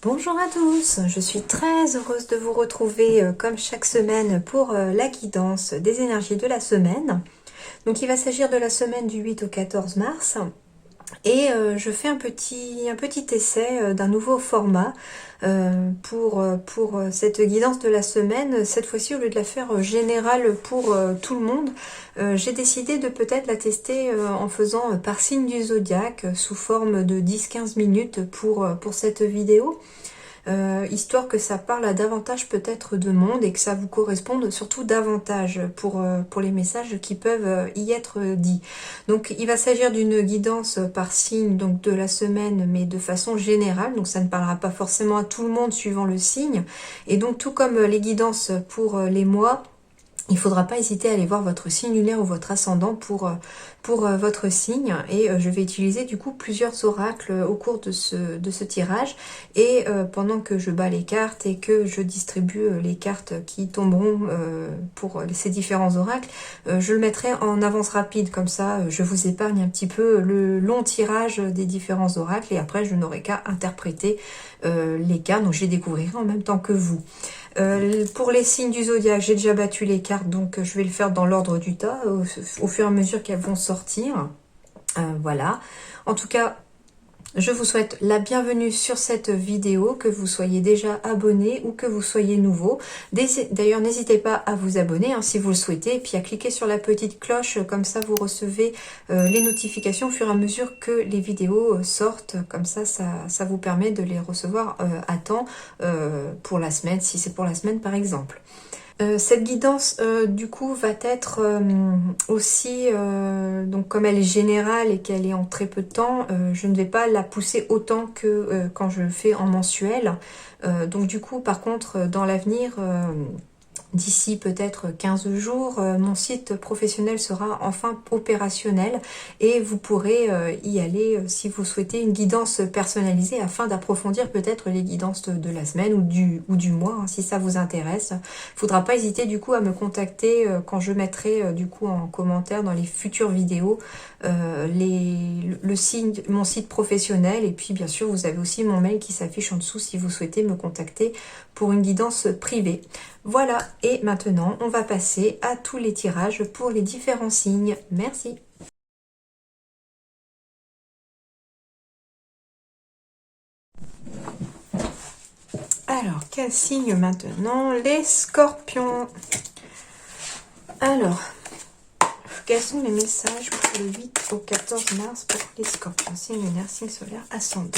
Bonjour à tous, je suis très heureuse de vous retrouver comme chaque semaine pour la guidance des énergies de la semaine. Donc il va s'agir de la semaine du 8 au 14 mars et je fais un petit essai d'un nouveau format pour cette guidance de la semaine. Cette fois-ci, au lieu de la faire générale pour tout le monde, j'ai décidé de peut-être la tester en faisant par signe du zodiaque sous forme de 10-15 minutes pour cette vidéo. Histoire que ça parle à davantage peut-être de monde et que ça vous corresponde surtout davantage pour les messages qui peuvent y être dits. Donc il va s'agir d'une guidance par signe donc de la semaine, mais de façon générale, donc ça ne parlera pas forcément à tout le monde suivant le signe. Et donc tout comme les guidances pour les mois, il ne faudra pas hésiter à aller voir votre signe lunaire ou votre ascendant pour votre signe. Et je vais utiliser du coup plusieurs oracles au cours de ce tirage. Et pendant que je bats les cartes et que je distribue les cartes qui tomberont pour ces différents oracles, je le mettrai en avance rapide. Comme ça, je vous épargne un petit peu le long tirage des différents oracles. Et après, je n'aurai qu'à interpréter les cartes. Donc, je les découvrirai en même temps que vous. Pour les signes du zodiaque, j'ai déjà battu les cartes, donc je vais le faire dans l'ordre du tas, au fur et à mesure qu'elles vont sortir. Voilà. En tout cas, je vous souhaite la bienvenue sur cette vidéo, que vous soyez déjà abonné ou que vous soyez nouveau. D'ailleurs, n'hésitez pas à vous abonner si vous le souhaitez, et puis à cliquer sur la petite cloche, comme ça vous recevez les notifications au fur et à mesure que les vidéos sortent. Comme ça vous permet de les recevoir à temps pour la semaine, si c'est pour la semaine par exemple. Cette guidance du coup va être aussi, donc comme elle est générale et qu'elle est en très peu de temps, je ne vais pas la pousser autant que quand je le fais en mensuel. Donc du coup par contre dans l'avenir, d'ici peut-être 15 jours, mon site professionnel sera enfin opérationnel et vous pourrez y aller si vous souhaitez une guidance personnalisée afin d'approfondir peut-être les guidances de la semaine ou du mois, si ça vous intéresse. Il ne faudra pas hésiter du coup à me contacter quand je mettrai du coup en commentaire dans les futures vidéos mon site professionnel, et puis bien sûr vous avez aussi mon mail qui s'affiche en dessous si vous souhaitez me contacter pour une guidance privée. Voilà, et maintenant on va passer à tous les tirages pour les différents signes. Merci. Alors, quel signe maintenant? Les scorpions. Alors, quels sont les messages pour le 8 au 14 mars pour les scorpions? Signe lunaire, signe solaire, ascendant.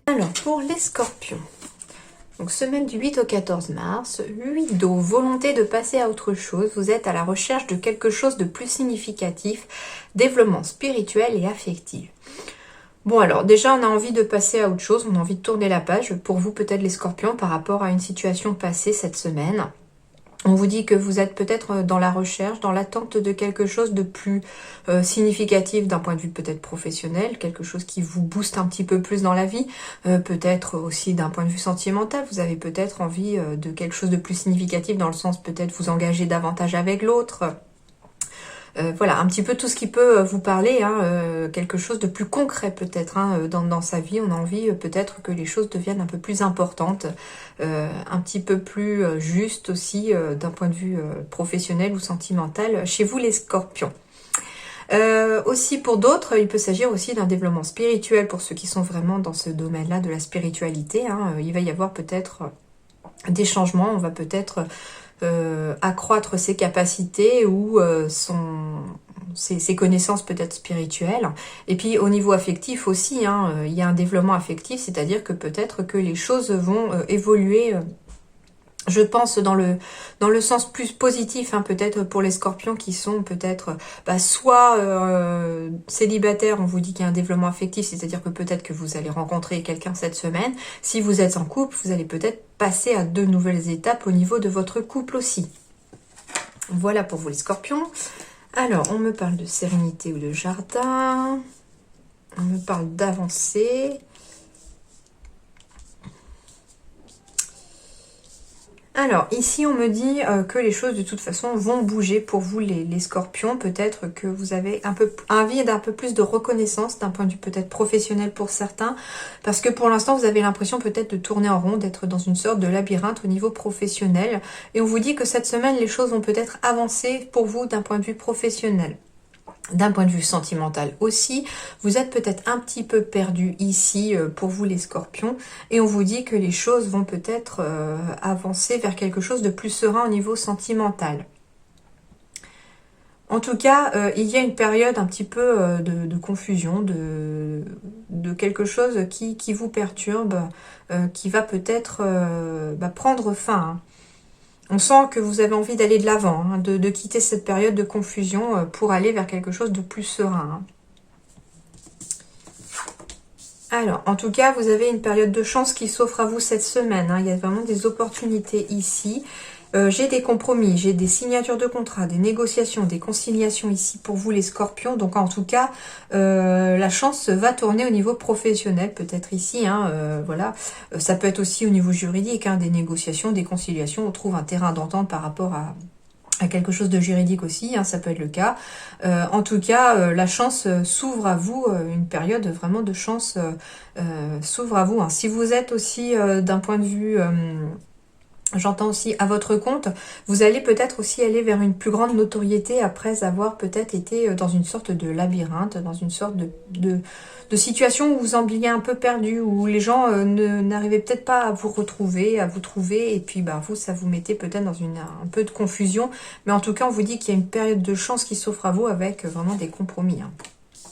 Alors, pour les scorpions, donc semaine du 8 au 14 mars, 8 d'eau, volonté de passer à autre chose, vous êtes à la recherche de quelque chose de plus significatif, développement spirituel et affectif. Bon alors, déjà on a envie de passer à autre chose, on a envie de tourner la page, pour vous peut-être les scorpions par rapport à une situation passée cette semaine. On vous dit que vous êtes peut-être dans la recherche, dans l'attente de quelque chose de plus significatif d'un point de vue peut-être professionnel, quelque chose qui vous booste un petit peu plus dans la vie, peut-être aussi d'un point de vue sentimental, vous avez peut-être envie de quelque chose de plus significatif dans le sens peut-être vous engager davantage avec l'autre. Voilà, un petit peu tout ce qui peut vous parler, quelque chose de plus concret peut-être dans sa vie. On a envie peut-être que les choses deviennent un peu plus importantes, un petit peu plus justes aussi d'un point de vue professionnel ou sentimental chez vous les scorpions. Aussi pour d'autres, il peut s'agir aussi d'un développement spirituel pour ceux qui sont vraiment dans ce domaine-là de la spiritualité. Il va y avoir peut-être des changements, on va peut-être accroître ses capacités ou ses connaissances peut-être spirituelles. Et puis au niveau affectif aussi, hein, il y a un développement affectif, c'est-à-dire que peut-être que les choses vont évoluer, je pense dans le sens plus positif, hein, peut-être pour les scorpions qui sont peut-être soit célibataires, on vous dit qu'il y a un développement affectif, c'est-à-dire que peut-être que vous allez rencontrer quelqu'un cette semaine. Si vous êtes en couple, vous allez peut-être passer à de nouvelles étapes au niveau de votre couple aussi. Voilà pour vous les scorpions. Alors, on me parle de sérénité ou de jardin. On me parle d'avancée. Alors, ici, on me dit que les choses, de toute façon, vont bouger pour vous, les scorpions. Peut-être que vous avez envie d'un peu plus de reconnaissance, d'un point de vue peut-être professionnel pour certains. Parce que pour l'instant, vous avez l'impression peut-être de tourner en rond, d'être dans une sorte de labyrinthe au niveau professionnel. Et on vous dit que cette semaine, les choses vont peut-être avancer pour vous d'un point de vue professionnel. D'un point de vue sentimental aussi, vous êtes peut-être un petit peu perdu ici pour vous les scorpions, et on vous dit que les choses vont peut-être avancer vers quelque chose de plus serein au niveau sentimental. En tout cas, il y a une période un petit peu de confusion, de quelque chose qui vous perturbe, qui va peut-être prendre fin, hein. On sent que vous avez envie d'aller de l'avant, hein, de quitter cette période de confusion pour aller vers quelque chose de plus serein, hein. Alors, en tout cas, vous avez une période de chance qui s'offre à vous cette semaine, hein. Il y a vraiment des opportunités ici. J'ai des compromis, j'ai des signatures de contrats, des négociations, des conciliations ici pour vous les scorpions. Donc en tout cas, la chance va tourner au niveau professionnel, peut-être ici, hein, voilà. Ça peut être aussi au niveau juridique, hein, des négociations, des conciliations. On trouve un terrain d'entente par rapport à quelque chose de juridique aussi, hein, ça peut être le cas. En tout cas, la chance s'ouvre à vous, une période vraiment de chance s'ouvre à vous, hein. Si vous êtes aussi d'un point de vue... j'entends aussi à votre compte, vous allez peut-être aussi aller vers une plus grande notoriété après avoir peut-être été dans une sorte de labyrinthe, dans une sorte de situation où vous vous sembliez un peu perdu, où les gens n'arrivaient peut-être pas à vous retrouver, à vous trouver, et puis vous, ça vous mettait peut-être dans un peu de confusion. Mais en tout cas, on vous dit qu'il y a une période de chance qui s'offre à vous avec vraiment des compromis, hein.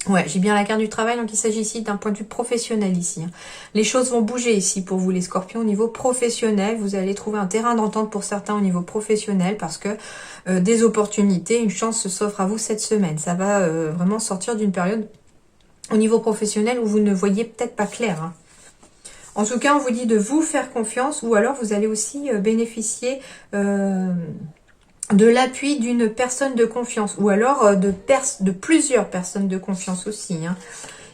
Ouais, j'ai bien la carte du travail, donc il s'agit ici d'un point de vue professionnel ici, hein. Les choses vont bouger ici pour vous les scorpions au niveau professionnel. Vous allez trouver un terrain d'entente pour certains au niveau professionnel parce que des opportunités, une chance s'offre à vous cette semaine. Ça va vraiment sortir d'une période au niveau professionnel où vous ne voyez peut-être pas clair, hein. En tout cas, on vous dit de vous faire confiance, ou alors vous allez aussi bénéficier... de l'appui d'une personne de confiance, ou alors de plusieurs personnes de confiance aussi, hein.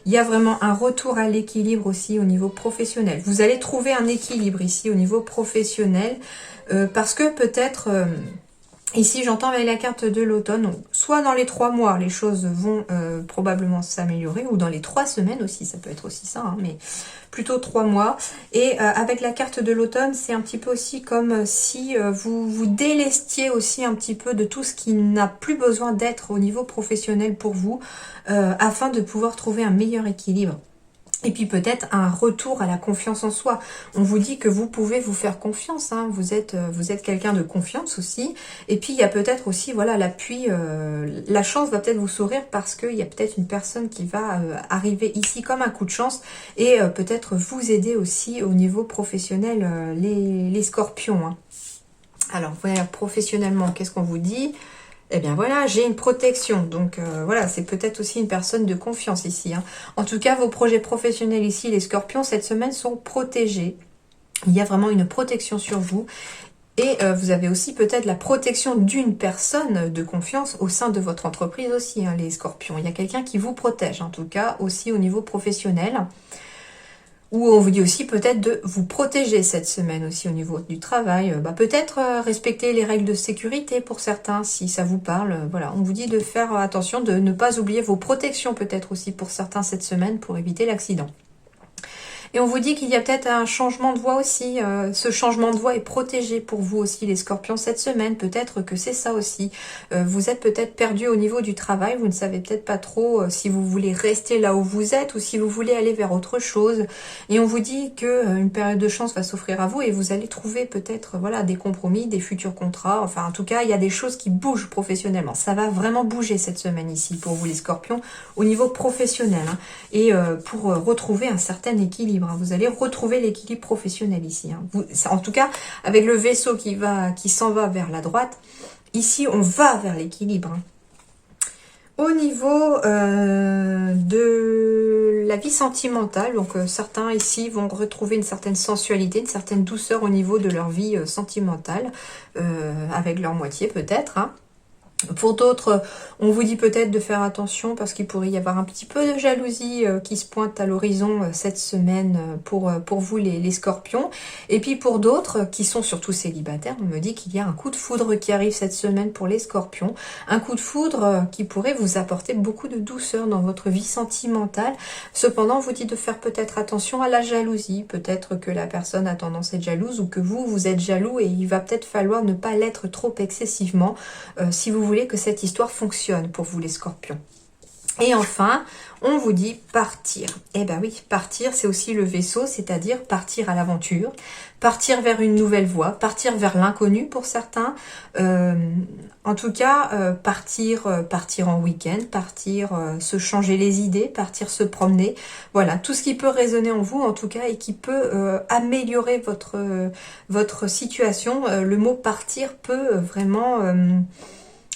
Il y a vraiment un retour à l'équilibre aussi au niveau professionnel. Vous allez trouver un équilibre ici au niveau professionnel, parce que peut-être... ici, j'entends avec la carte de l'automne, soit dans les 3 mois, les choses vont probablement s'améliorer, ou dans les 3 semaines aussi, ça peut être aussi ça, hein, mais plutôt 3 mois. Et avec la carte de l'automne, c'est un petit peu aussi comme si vous vous délestiez aussi un petit peu de tout ce qui n'a plus besoin d'être au niveau professionnel pour vous, afin de pouvoir trouver un meilleur équilibre. Et puis peut-être un retour à la confiance en soi. On vous dit que vous pouvez vous faire confiance, hein. Vous êtes quelqu'un de confiance aussi. Et puis il y a peut-être aussi, voilà, l'appui, la chance va peut-être vous sourire parce qu'il y a peut-être une personne qui va arriver ici comme un coup de chance et peut-être vous aider aussi au niveau professionnel, les scorpions, hein. Alors voilà, professionnellement, qu'est-ce qu'on vous dit ? Eh bien voilà, j'ai une protection. Donc voilà, c'est peut-être aussi une personne de confiance ici, hein. En tout cas, vos projets professionnels ici, les scorpions, cette semaine sont protégés. Il y a vraiment une protection sur vous. Et vous avez aussi peut-être la protection d'une personne de confiance au sein de votre entreprise aussi, hein, les scorpions. Il y a quelqu'un qui vous protège, en tout cas, aussi au niveau professionnel. Ou on vous dit aussi peut-être de vous protéger cette semaine aussi au niveau du travail. Peut-être respecter les règles de sécurité pour certains, si ça vous parle. Voilà, on vous dit de faire attention, de ne pas oublier vos protections peut-être aussi pour certains cette semaine pour éviter l'accident. Et on vous dit qu'il y a peut-être un changement de voie aussi. Ce changement de voie est protégé pour vous aussi, les scorpions, cette semaine. Peut-être que c'est ça aussi. Vous êtes peut-être perdu au niveau du travail. Vous ne savez peut-être pas trop si vous voulez rester là où vous êtes ou si vous voulez aller vers autre chose. Et on vous dit que une période de chance va s'offrir à vous et vous allez trouver peut-être voilà, des compromis, des futurs contrats. Enfin, en tout cas, il y a des choses qui bougent professionnellement. Ça va vraiment bouger cette semaine ici pour vous, les scorpions, au niveau professionnel. Hein. Et pour retrouver un certain équilibre. Hein. Vous allez retrouver l'équilibre professionnel ici. Hein. Vous, en tout cas, avec le vaisseau qui s'en va vers la droite, ici, on va vers l'équilibre. Hein. Au niveau de la vie sentimentale, donc certains ici vont retrouver une certaine sensualité, une certaine douceur au niveau de leur vie sentimentale, avec leur moitié peut-être. Hein. Pour d'autres, on vous dit peut-être de faire attention parce qu'il pourrait y avoir un petit peu de jalousie qui se pointe à l'horizon cette semaine pour vous les scorpions. Et puis pour d'autres qui sont surtout célibataires, on me dit qu'il y a un coup de foudre qui arrive cette semaine pour les scorpions. Un coup de foudre qui pourrait vous apporter beaucoup de douceur dans votre vie sentimentale. Cependant, on vous dit de faire peut-être attention à la jalousie. Peut-être que la personne a tendance à être jalouse ou que vous êtes jaloux et il va peut-être falloir ne pas l'être trop excessivement si vous voulez que cette histoire fonctionne pour vous les scorpions. Et enfin, on vous dit partir. Eh ben oui, partir, c'est aussi le vaisseau, c'est-à-dire partir à l'aventure, partir vers une nouvelle voie, partir vers l'inconnu pour certains. En tout cas, partir en week-end, partir se changer les idées, partir se promener. Voilà, tout ce qui peut résonner en vous, en tout cas, et qui peut améliorer votre situation. Le mot partir peut vraiment...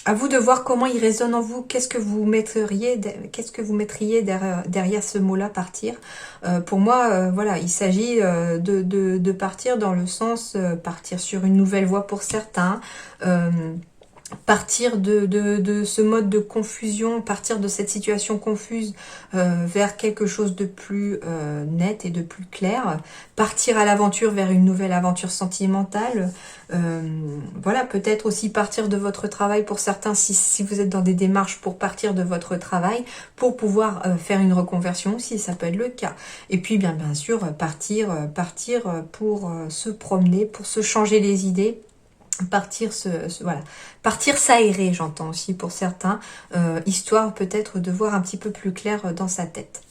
à vous de voir comment il résonne en vous. Qu'est-ce que vous mettriez derrière ce mot-là, partir. Pour moi, voilà, il s'agit de partir dans le sens partir sur une nouvelle voie pour certains. Partir de ce mode de confusion, partir de cette situation confuse vers quelque chose de plus net et de plus clair, partir à l'aventure vers une nouvelle aventure sentimentale, voilà, peut-être aussi partir de votre travail pour certains, si vous êtes dans des démarches pour partir de votre travail, pour pouvoir faire une reconversion aussi, ça peut être le cas. Et puis bien sûr, partir pour se promener, pour se changer les idées, voilà, partir s'aérer, j'entends aussi pour certains, histoire peut-être de voir un petit peu plus clair dans sa tête.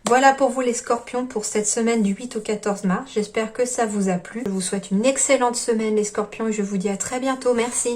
Voilà pour vous les scorpions pour cette semaine du 8 au 14 mars. J'espère que ça vous a plu. Je vous souhaite une excellente semaine les scorpions et je vous dis à très bientôt. Merci.